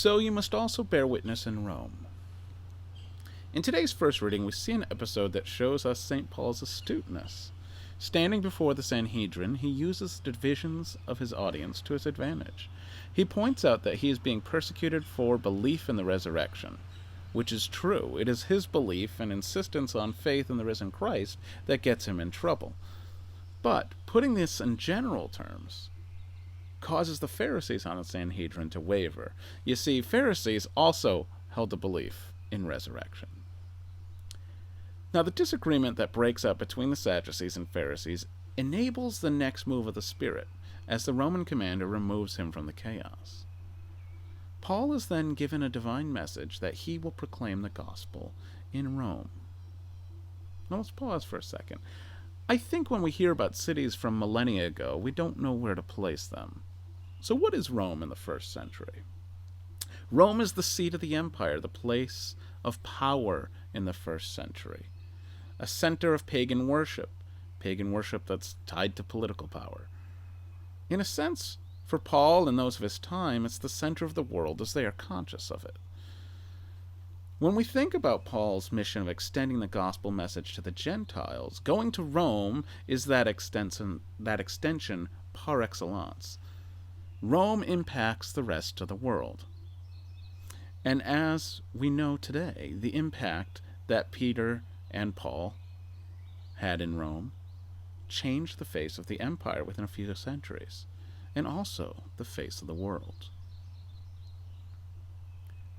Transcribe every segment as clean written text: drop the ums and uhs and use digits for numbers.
so you must also bear witness in Rome. In today's first reading, we see an episode that shows us St. Paul's astuteness. Standing before the Sanhedrin, he uses the divisions of his audience to his advantage. He points out that he is being persecuted for belief in the resurrection, which is true. It is his belief and insistence on faith in the risen Christ that gets him in trouble. But putting this in general terms causes the Pharisees on the Sanhedrin to waver. You see, Pharisees also held a belief in resurrection. Now, the disagreement that breaks up between the Sadducees and Pharisees enables the next move of the Spirit, as the Roman commander removes him from the chaos. Paul is then given a divine message that he will proclaim the gospel in Rome. Now, let's pause for a second. I think when we hear about cities from millennia ago, we don't know where to place them. So what is Rome in the first century? Rome is the seat of the empire, the place of power in the first century. A center of pagan worship that's tied to political power. In a sense, for Paul and those of his time, it's the center of the world as they are conscious of it. When we think about Paul's mission of extending the gospel message to the Gentiles, going to Rome is that extension par excellence. Rome impacts the rest of the world. And as we know today, the impact that Peter and Paul had in Rome changed the face of the empire within a few centuries, and also the face of the world.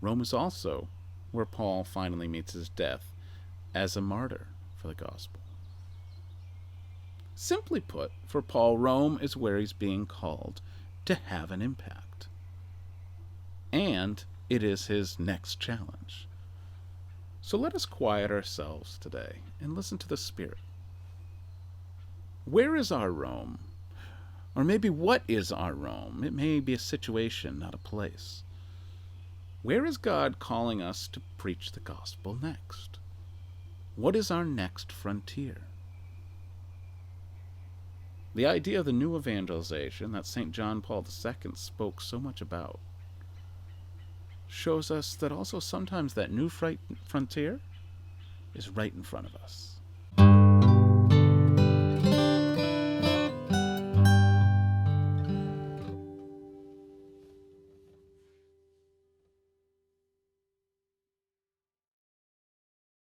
Rome is also where Paul finally meets his death as a martyr for the gospel. Simply put, for Paul, Rome is where he's being called to have an impact. And it is his next challenge. So let us quiet ourselves today and listen to the Spirit. Where is our Rome? Or maybe what is our Rome? It may be a situation, not a place. Where is God calling us to preach the gospel next? What is our next frontier? The idea of the new evangelization that St. John Paul II spoke so much about shows us that also sometimes that new frontier is right in front of us.